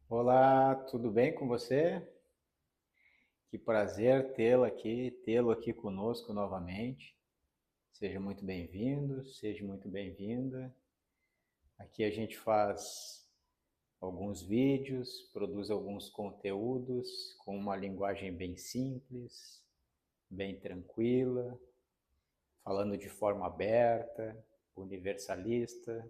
Olá, tudo bem com você? Que prazer tê-lo aqui conosco novamente. Seja muito bem-vindo, seja muito bem-vinda. Aqui a gente faz alguns vídeos, produz alguns conteúdos com uma linguagem bem simples, bem tranquila, falando de forma aberta, universalista,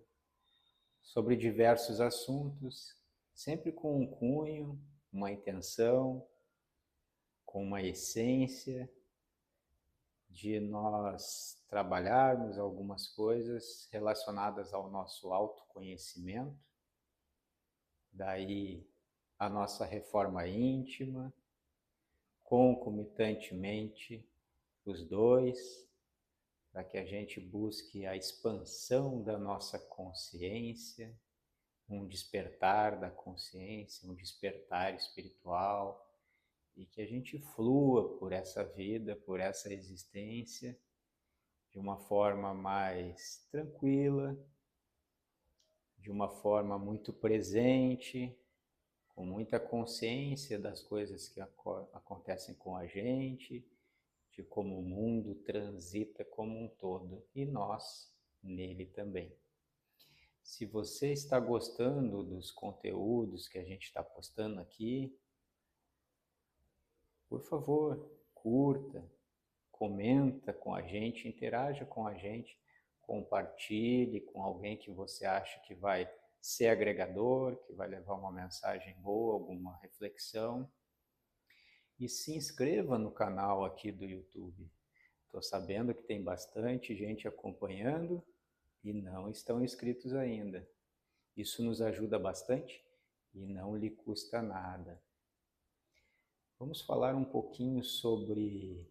sobre diversos assuntos, sempre com um cunho, uma intenção, com uma essência de nós trabalharmos algumas coisas relacionadas ao nosso autoconhecimento, daí a nossa reforma íntima, concomitantemente os dois, para que a gente busque a expansão da nossa consciência, um despertar da consciência, um despertar espiritual, e que a gente flua por essa vida, por essa existência, de uma forma mais tranquila, de uma forma muito presente, com muita consciência das coisas que acontecem com a gente, de como o mundo transita como um todo e nós nele também. Se você está gostando dos conteúdos que a gente está postando aqui, por favor, curta, comenta com a gente, interaja com a gente, compartilhe com alguém que você acha que vai ser agregador, que vai levar uma mensagem boa, alguma reflexão. E se inscreva no canal aqui do YouTube. Estou sabendo que tem bastante gente acompanhando e não estão inscritos ainda. Isso nos ajuda bastante e não lhe custa nada. Vamos falar um pouquinho sobre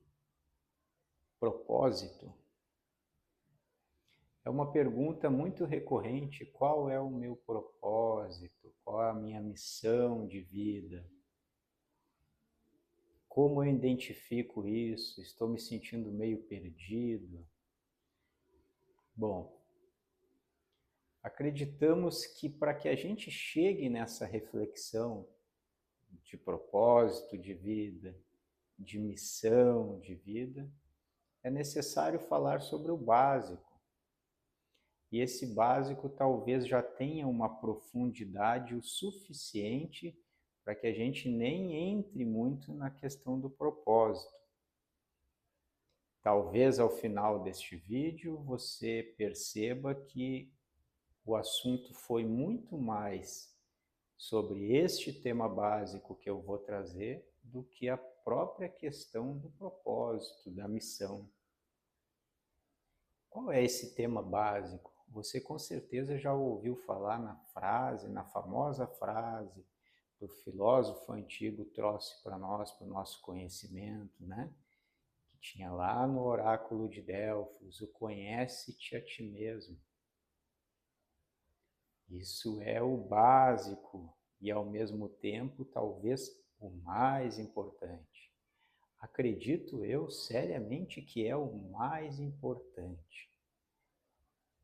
propósito. É uma pergunta muito recorrente: qual é o meu propósito? Qual é a minha missão de vida? Como eu identifico isso? Estou me sentindo meio perdido? Bom, acreditamos que para que a gente chegue nessa reflexão de propósito de vida, de missão de vida, é necessário falar sobre o básico. E esse básico talvez já tenha uma profundidade o suficiente para que a gente nem entre muito na questão do propósito. Talvez ao final deste vídeo você perceba que o assunto foi muito mais sobre este tema básico que eu vou trazer do que a própria questão do propósito, da missão. Qual é esse tema básico? Você com certeza já ouviu falar na famosa frase do filósofo antigo trouxe para nós, para o nosso conhecimento, né? Que tinha lá no oráculo de Delfos, o conhece-te a ti mesmo. Isso é o básico e ao mesmo tempo talvez o mais importante. Acredito eu seriamente que é o mais importante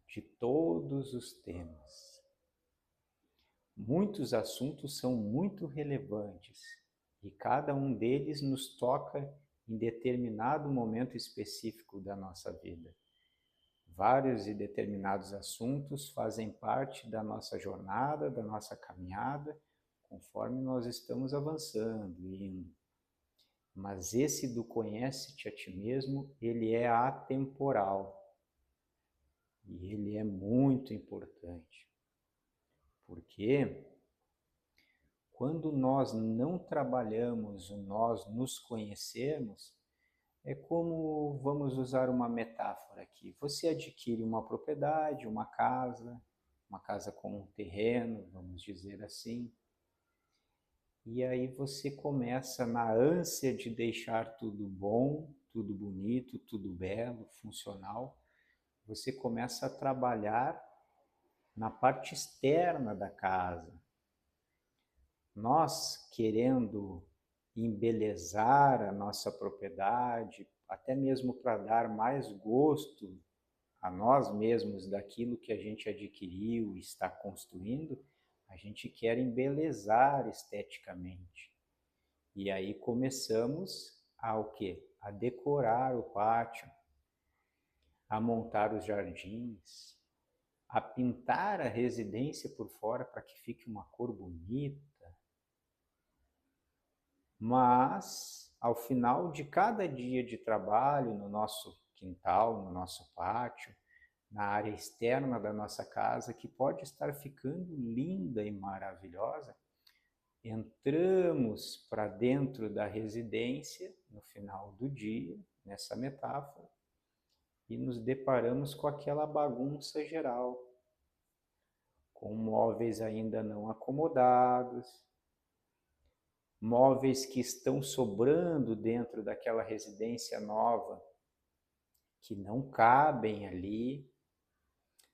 de todos os temas. Muitos assuntos são muito relevantes e cada um deles nos toca em determinado momento específico da nossa vida. Vários e determinados assuntos fazem parte da nossa jornada, da nossa caminhada, conforme nós estamos avançando, indo. Mas esse do conhece-te a ti mesmo, ele é atemporal e ele é muito importante. Porque quando nós não trabalhamos o nós nos conhecermos, é como, vamos usar uma metáfora aqui, você adquire uma propriedade, uma casa com um terreno, vamos dizer assim, e aí você começa na ânsia de deixar tudo bom, tudo bonito, tudo belo, funcional, você começa a trabalhar na parte externa da casa. Nós querendo embelezar a nossa propriedade, até mesmo para dar mais gosto a nós mesmos daquilo que a gente adquiriu e está construindo, A gente quer embelezar esteticamente. E aí começamos a o quê? A decorar o pátio, a montar os jardins, a pintar a residência por fora para que fique uma cor bonita. Mas, ao final de cada dia de trabalho no nosso quintal, no nosso pátio, na área externa da nossa casa, que pode estar ficando linda e maravilhosa, entramos para dentro da residência no final do dia, nessa metáfora, e nos deparamos com aquela bagunça geral, com móveis ainda não acomodados, móveis que estão sobrando dentro daquela residência nova, que não cabem ali,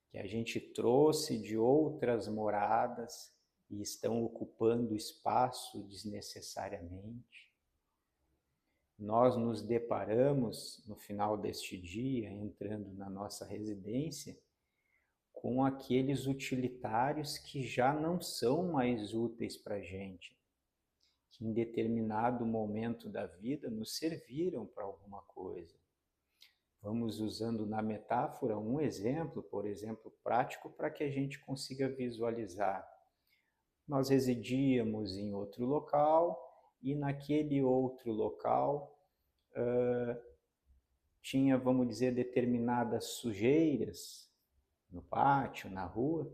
que a gente trouxe de outras moradas e estão ocupando espaço desnecessariamente. Nós nos deparamos, no final deste dia, entrando na nossa residência, com aqueles utilitários que já não são mais úteis para a gente, que em determinado momento da vida nos serviram para alguma coisa. Vamos usando na metáfora um exemplo, por exemplo, prático, para que a gente consiga visualizar. Nós residíamos em outro local e naquele outro local tinha, vamos dizer, determinadas sujeiras no pátio, na rua,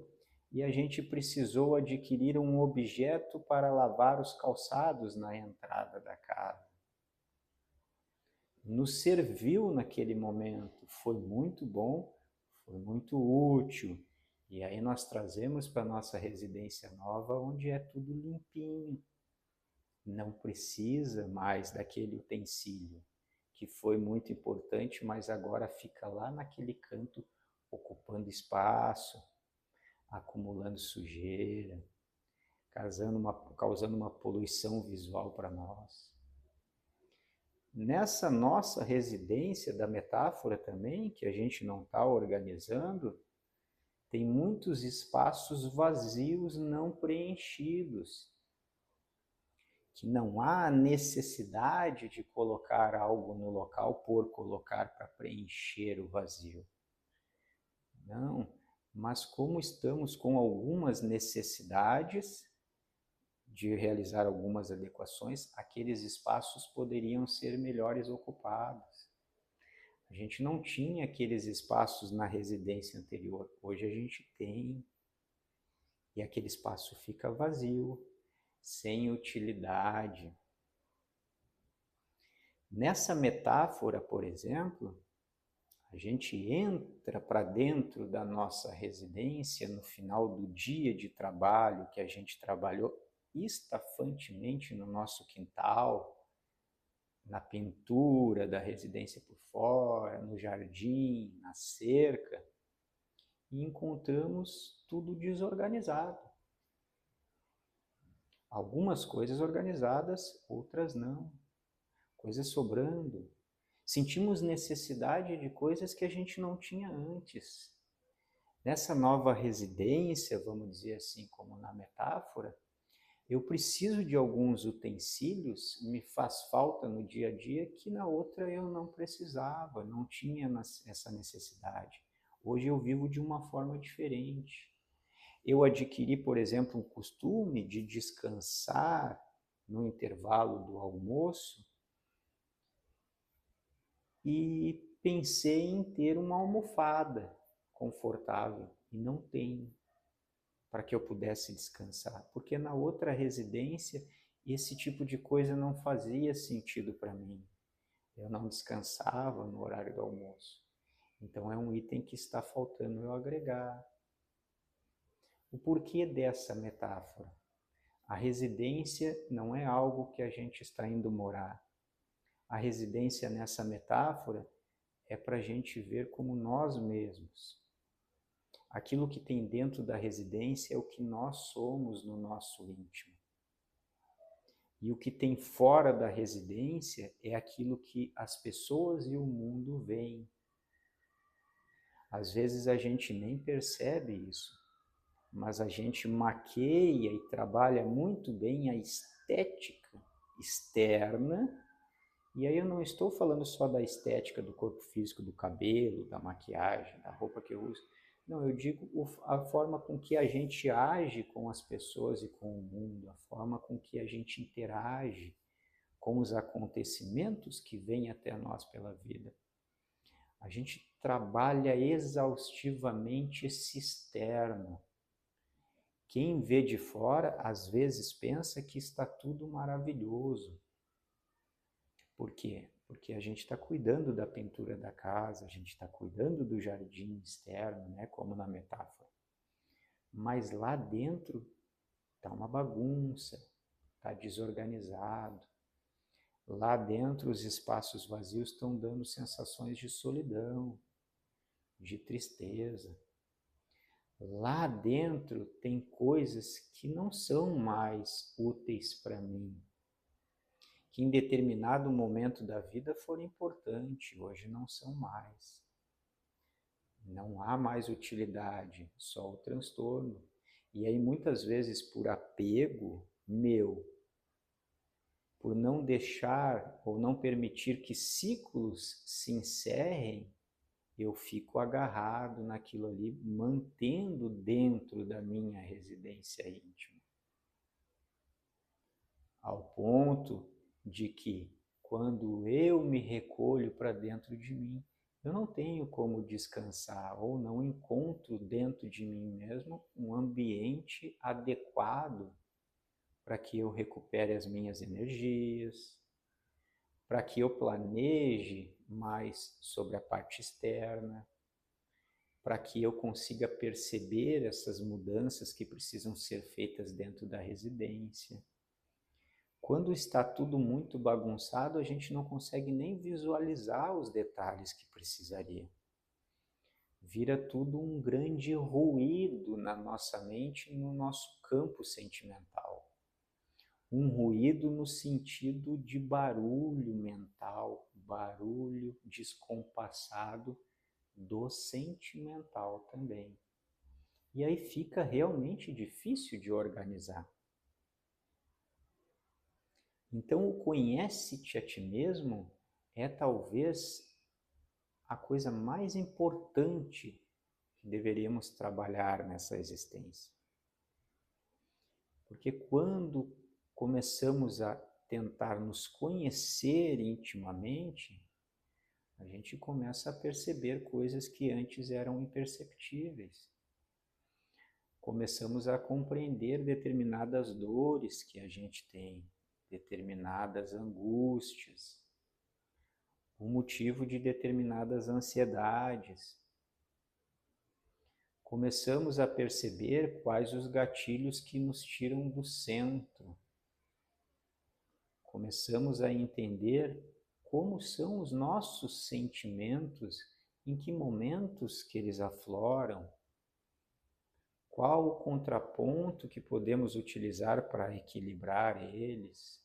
e a gente precisou adquirir um objeto para lavar os calçados na entrada da casa. Nos serviu naquele momento, foi muito bom, foi muito útil. E aí nós trazemos para a nossa residência nova, onde é tudo limpinho. Não precisa mais daquele utensílio, que foi muito importante, mas agora fica lá naquele canto, ocupando espaço, acumulando sujeira, causando uma poluição visual para nós. Nessa nossa residência da metáfora também, que a gente não está organizando, tem muitos espaços vazios não preenchidos, que não há necessidade de colocar algo no local por colocar para preencher o vazio. Não, mas como estamos com algumas necessidades de realizar algumas adequações, aqueles espaços poderiam ser melhores ocupados. A gente não tinha aqueles espaços na residência anterior, hoje a gente tem. E aquele espaço fica vazio, sem utilidade. Nessa metáfora, por exemplo, a gente entra para dentro da nossa residência no final do dia de trabalho que a gente trabalhou estafantemente no nosso quintal, na pintura da residência por fora, no jardim, na cerca, e encontramos tudo desorganizado. Algumas coisas organizadas, outras não. Coisas sobrando. Sentimos necessidade de coisas que a gente não tinha antes. Nessa nova residência, vamos dizer assim, como na metáfora, eu preciso de alguns utensílios, me faz falta no dia a dia, que na outra eu não precisava, não tinha essa necessidade. Hoje eu vivo de uma forma diferente. Eu adquiri, por exemplo, um costume de descansar no intervalo do almoço e pensei em ter uma almofada confortável e não tenho, para que eu pudesse descansar, porque na outra residência esse tipo de coisa não fazia sentido para mim. Eu não descansava no horário do almoço. Então é um item que está faltando eu agregar. O porquê dessa metáfora? A residência não é algo que a gente está indo morar. A residência nessa metáfora é para a gente ver como nós mesmos. Aquilo que tem dentro da residência é o que nós somos no nosso íntimo. E o que tem fora da residência é aquilo que as pessoas e o mundo veem. Às vezes a gente nem percebe isso, mas a gente maqueia e trabalha muito bem a estética externa. E aí eu não estou falando só da estética do corpo físico, do cabelo, da maquiagem, da roupa que eu uso. Não, eu digo a forma com que a gente age com as pessoas e com o mundo, a forma com que a gente interage com os acontecimentos que vêm até nós pela vida. A gente trabalha exaustivamente esse externo. Quem vê de fora, às vezes, pensa que está tudo maravilhoso. Por quê? Porque a gente está cuidando da pintura da casa, a gente está cuidando do jardim externo, né, como na metáfora. Mas lá dentro está uma bagunça, está desorganizado. Lá dentro os espaços vazios estão dando sensações de solidão, de tristeza. Lá dentro tem coisas que não são mais úteis para mim, que em determinado momento da vida foram importantes, hoje não são mais. Não há mais utilidade, só o transtorno. E aí muitas vezes por apego meu, por não deixar ou não permitir que ciclos se encerrem, eu fico agarrado naquilo ali, mantendo dentro da minha residência íntima. Ao ponto de que, quando eu me recolho para dentro de mim, eu não tenho como descansar ou não encontro dentro de mim mesmo um ambiente adequado para que eu recupere as minhas energias, para que eu planeje mais sobre a parte externa, para que eu consiga perceber essas mudanças que precisam ser feitas dentro da residência. Quando está tudo muito bagunçado, a gente não consegue nem visualizar os detalhes que precisaria. Vira tudo um grande ruído na nossa mente e no nosso campo sentimental. Um ruído no sentido de barulho mental, barulho descompassado do sentimental também. E aí fica realmente difícil de organizar. Então, o conhece-te a ti mesmo é talvez a coisa mais importante que deveríamos trabalhar nessa existência. Porque quando começamos a tentar nos conhecer intimamente, a gente começa a perceber coisas que antes eram imperceptíveis. Começamos a compreender determinadas dores que a gente tem, determinadas angústias, o motivo de determinadas ansiedades. Começamos a perceber quais os gatilhos que nos tiram do centro. Começamos a entender como são os nossos sentimentos, em que momentos que eles afloram, qual o contraponto que podemos utilizar para equilibrar eles.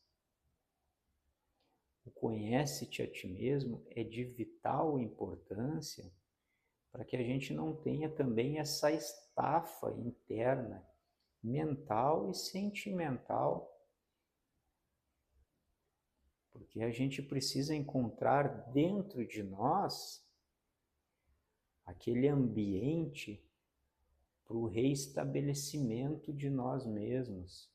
O conhece-te a ti mesmo é de vital importância para que a gente não tenha também essa estafa interna, mental e sentimental. Porque a gente precisa encontrar dentro de nós aquele ambiente para o reestabelecimento de nós mesmos,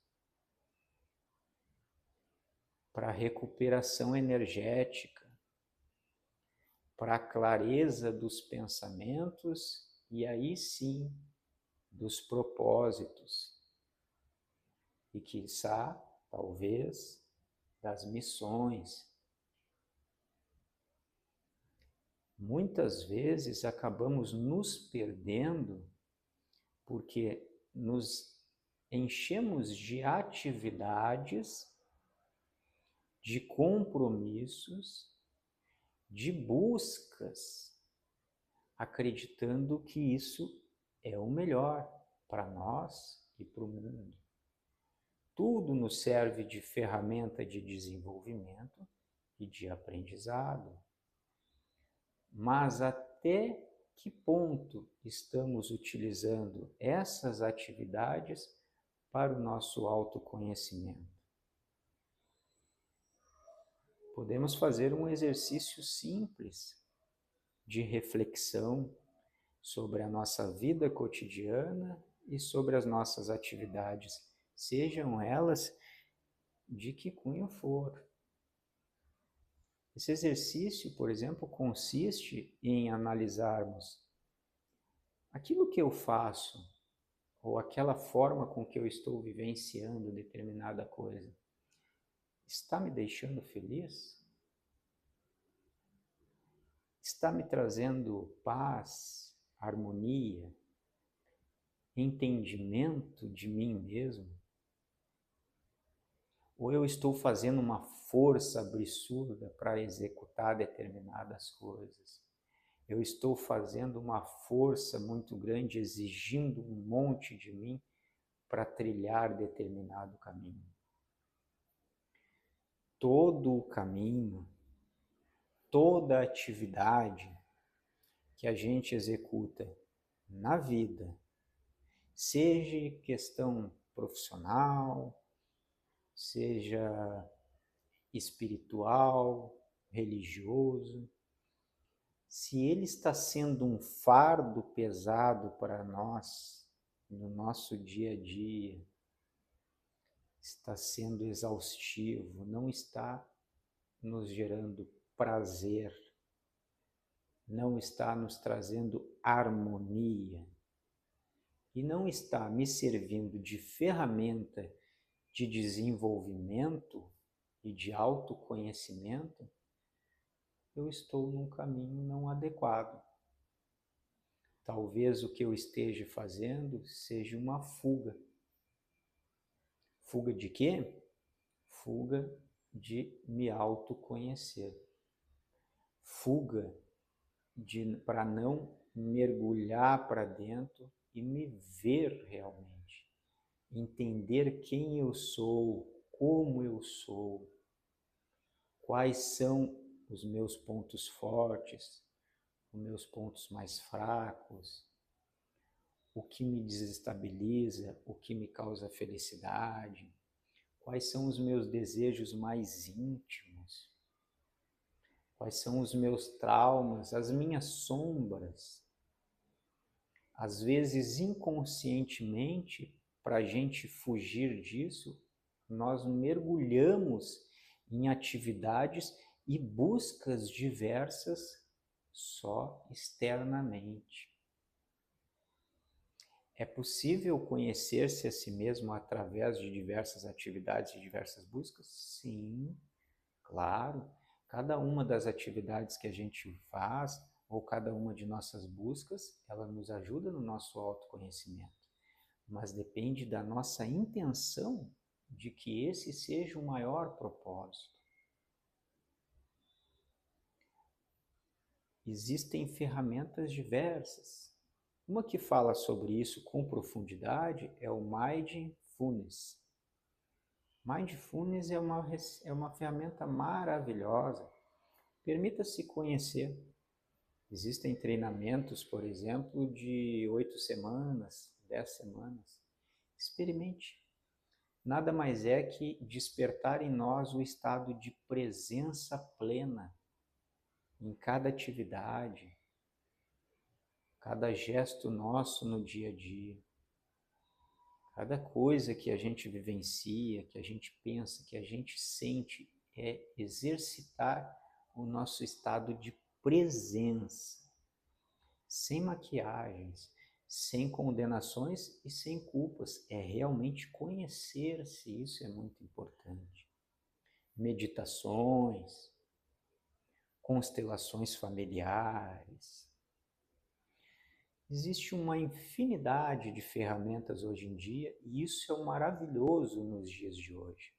para a recuperação energética, para a clareza dos pensamentos e aí sim dos propósitos e quiçá, talvez, das missões. Muitas vezes acabamos nos perdendo porque nos enchemos de atividades, de compromissos, de buscas, acreditando que isso é o melhor para nós e para o mundo. Tudo nos serve de ferramenta de desenvolvimento e de aprendizado. Mas até que ponto estamos utilizando essas atividades para o nosso autoconhecimento? Podemos fazer um exercício simples de reflexão sobre a nossa vida cotidiana e sobre as nossas atividades, sejam elas de que cunho for. Esse exercício, por exemplo, consiste em analisarmos aquilo que eu faço ou aquela forma com que eu estou vivenciando determinada coisa. Está me deixando feliz? Está me trazendo paz, harmonia, entendimento de mim mesmo? Ou eu estou fazendo uma força absurda para executar determinadas coisas? Eu estou fazendo uma força muito grande, exigindo um monte de mim para trilhar determinado caminho. Todo o caminho, toda atividade que a gente executa na vida, seja questão profissional, seja espiritual, religioso, se ele está sendo um fardo pesado para nós, no nosso dia a dia, está sendo exaustivo, não está nos gerando prazer, não está nos trazendo harmonia e não está me servindo de ferramenta de desenvolvimento e de autoconhecimento, eu estou num caminho não adequado. Talvez o que eu esteja fazendo seja uma fuga. Fuga de quê? Fuga de me autoconhecer. Fuga para não mergulhar para dentro e me ver realmente. Entender quem eu sou, como eu sou, quais são os meus pontos fortes, os meus pontos mais fracos, o que me desestabiliza, o que me causa felicidade, quais são os meus desejos mais íntimos, quais são os meus traumas, as minhas sombras. Às vezes, inconscientemente, para a gente fugir disso, nós mergulhamos em atividades e buscas diversas só externamente. É possível conhecer-se a si mesmo através de diversas atividades e diversas buscas? Sim, claro. Cada uma das atividades que a gente faz, ou cada uma de nossas buscas, ela nos ajuda no nosso autoconhecimento. Mas depende da nossa intenção de que esse seja o maior propósito. Existem ferramentas diversas. Uma que fala sobre isso com profundidade é o Mindfulness. Mindfulness é uma ferramenta maravilhosa. Permita-se conhecer. Existem treinamentos, por exemplo, de 8 semanas, 10 semanas. Experimente. Nada mais é que despertar em nós o estado de presença plena em cada atividade, cada gesto nosso no dia a dia, cada coisa que a gente vivencia, que a gente pensa, que a gente sente, é exercitar o nosso estado de presença, sem maquiagens, sem condenações e sem culpas. É realmente conhecer-se, isso é muito importante. Meditações, constelações familiares. Existe uma infinidade de ferramentas hoje em dia e isso é o maravilhoso nos dias de hoje.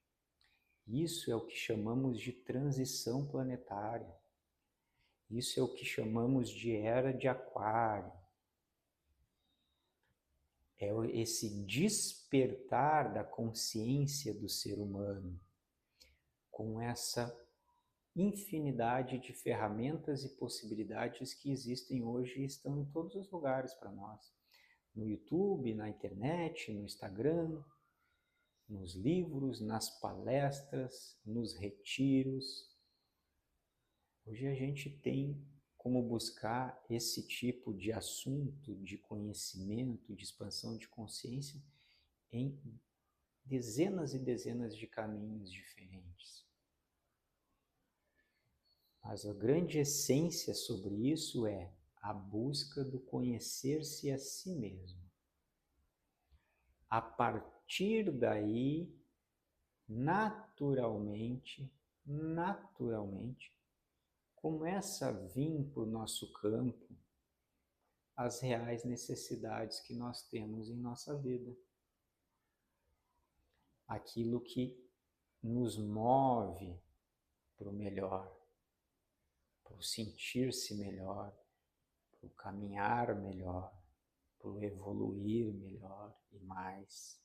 Isso é o que chamamos de transição planetária. Isso é o que chamamos de era de aquário. É esse despertar da consciência do ser humano com essa infinidade de ferramentas e possibilidades que existem hoje e estão em todos os lugares para nós. No YouTube, na internet, no Instagram, nos livros, nas palestras, nos retiros. Hoje a gente tem como buscar esse tipo de assunto, de conhecimento, de expansão de consciência em dezenas e dezenas de caminhos diferentes. Mas a grande essência sobre isso é a busca do conhecer-se a si mesmo. A partir daí, naturalmente, começa a vir para o nosso campo as reais necessidades que nós temos em nossa vida. Aquilo que nos move para o melhor, para o sentir-se melhor, para o caminhar melhor, para o evoluir melhor e mais.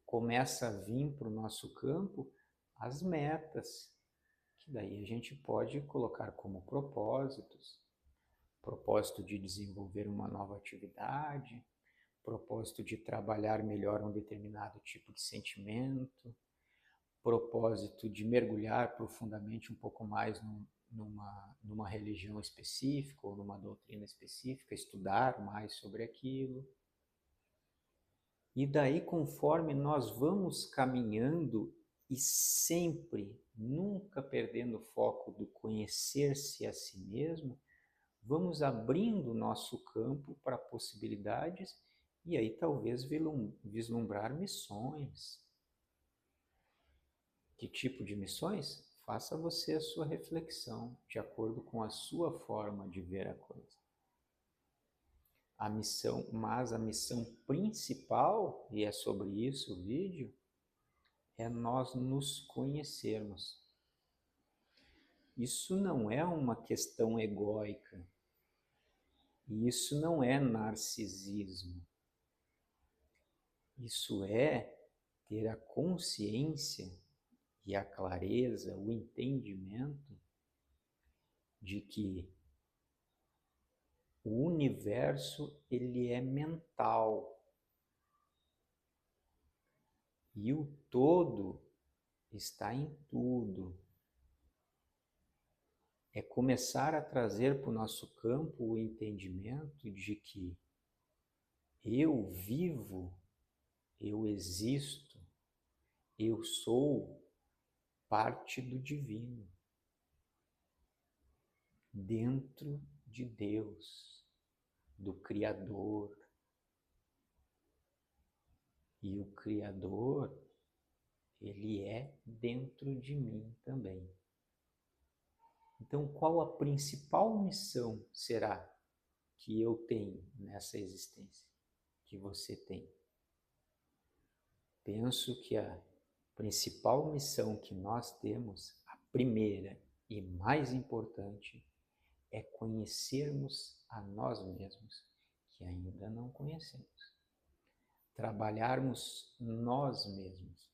Começa a vir para o nosso campo as metas, que daí a gente pode colocar como propósitos. Propósito de desenvolver uma nova atividade, propósito de trabalhar melhor um determinado tipo de sentimento, propósito de mergulhar profundamente um pouco mais numa religião específica ou numa doutrina específica, estudar mais sobre aquilo. E daí, conforme nós vamos caminhando e sempre, nunca perdendo o foco do conhecer-se a si mesmo, vamos abrindo o nosso campo para possibilidades e aí talvez vislumbrar missões. Que tipo de missões? Faça você a sua reflexão, de acordo com a sua forma de ver a coisa. Mas a missão principal, e é sobre isso o vídeo, é nós nos conhecermos. Isso não é uma questão egóica. E isso não é narcisismo. Isso é ter a consciência e a clareza, o entendimento de que o universo ele é mental e o todo está em tudo. É começar a trazer para o nosso campo o entendimento de que eu vivo, eu existo, eu sou parte do divino, dentro de Deus, do Criador. E o Criador, ele é dentro de mim também. Então, qual a principal missão será que eu tenho nessa existência, que você tem? Penso que a principal missão que nós temos, a primeira e mais importante, é conhecermos a nós mesmos, que ainda não conhecemos. Trabalharmos nós mesmos.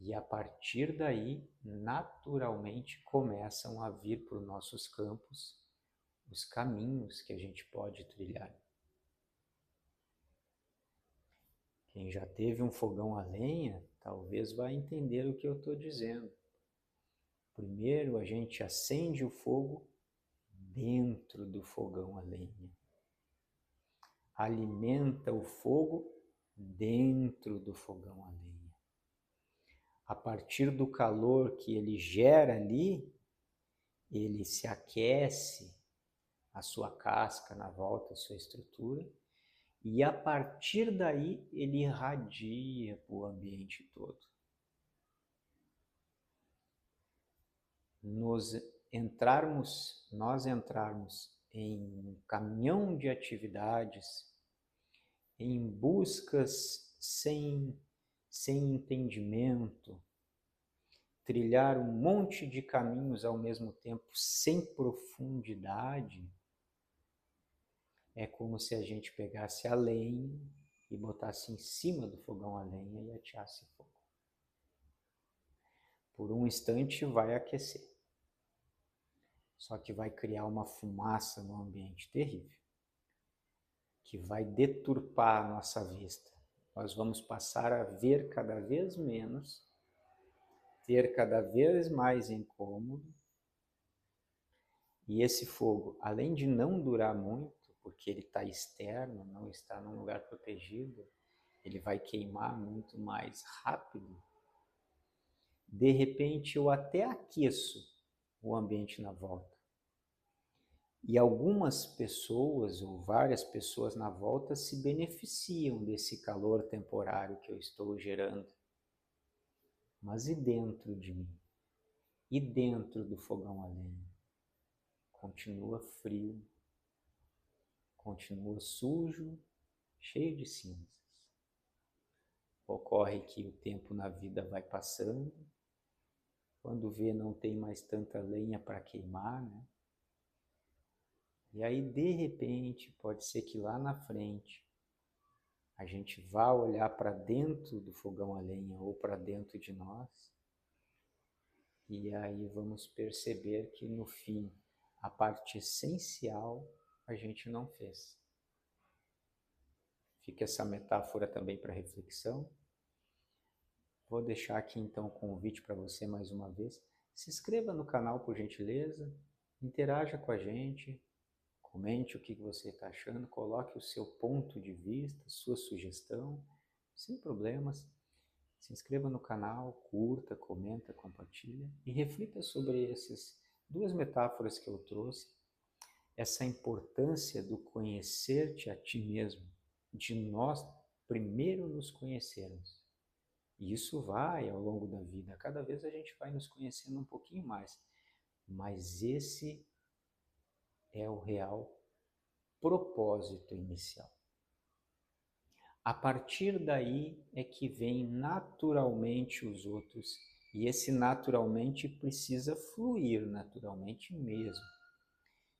E a partir daí, naturalmente, começam a vir para os nossos campos os caminhos que a gente pode trilhar. Quem já teve um fogão a lenha, talvez vá entender o que eu estou dizendo. Primeiro, a gente acende o fogo dentro do fogão a lenha. Alimenta o fogo dentro do fogão a lenha. A partir do calor que ele gera ali, ele se aquece, a sua casca na volta, a sua estrutura, e a partir daí ele irradia para o ambiente todo. Nós entrarmos em um caminhão de atividades, em buscas sem entendimento, trilhar um monte de caminhos ao mesmo tempo sem profundidade, é como se a gente pegasse a lenha e botasse em cima do fogão a lenha e ateasse fogo. por um instante vai aquecer. Só que vai criar uma fumaça no ambiente terrível, que vai deturpar a nossa vista. Nós vamos passar a ver cada vez menos, ter cada vez mais incômodo, e esse fogo, além de não durar muito, porque ele está externo, não está num lugar protegido, ele vai queimar muito mais rápido. De repente, eu até aqueço o ambiente na volta. E algumas pessoas, ou várias pessoas na volta, se beneficiam desse calor temporário que eu estou gerando. Mas e dentro de mim? E dentro do fogão a lenha? Continua frio, continua sujo, cheio de cinzas. Ocorre que o tempo na vida vai passando, quando vê não tem mais tanta lenha para queimar, né? E aí, de repente, pode ser que lá na frente a gente vá olhar para dentro do fogão a lenha ou para dentro de nós, e aí vamos perceber que no fim a parte essencial a gente não fez. Fica essa metáfora também para reflexão. Vou deixar aqui então o convite para você mais uma vez. Se inscreva no canal, por gentileza, interaja com a gente, comente o que você está achando, coloque o seu ponto de vista, sua sugestão, sem problemas. Se inscreva no canal, curta, comenta, compartilha e reflita sobre essas duas metáforas que eu trouxe, essa importância do conhecer-te a ti mesmo, de nós primeiro nos conhecermos. E isso vai ao longo da vida, cada vez a gente vai nos conhecendo um pouquinho mais, mas esse é o real propósito inicial. A partir daí é que vem naturalmente os outros, e esse naturalmente precisa fluir naturalmente mesmo.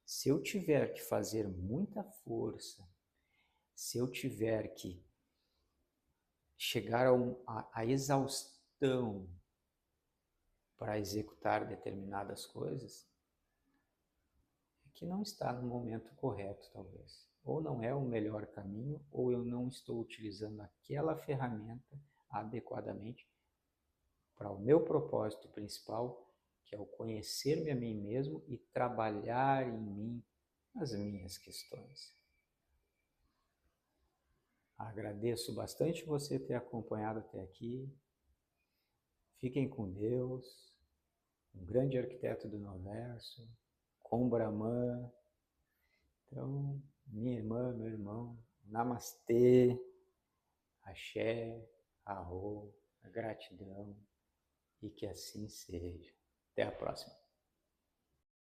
Se eu tiver que fazer muita força, se eu tiver que chegar a exaustão para executar determinadas coisas, é que não está no momento correto, talvez. Ou não é o melhor caminho, ou eu não estou utilizando aquela ferramenta adequadamente para o meu propósito principal, que é o conhecer-me a mim mesmo e trabalhar em mim as minhas questões. Agradeço bastante você ter acompanhado até aqui. Fiquem com Deus, um grande arquiteto do universo, com Brahman. Então, minha irmã, meu irmão, namastê, axé, arro, gratidão, e que assim seja. Até a próxima.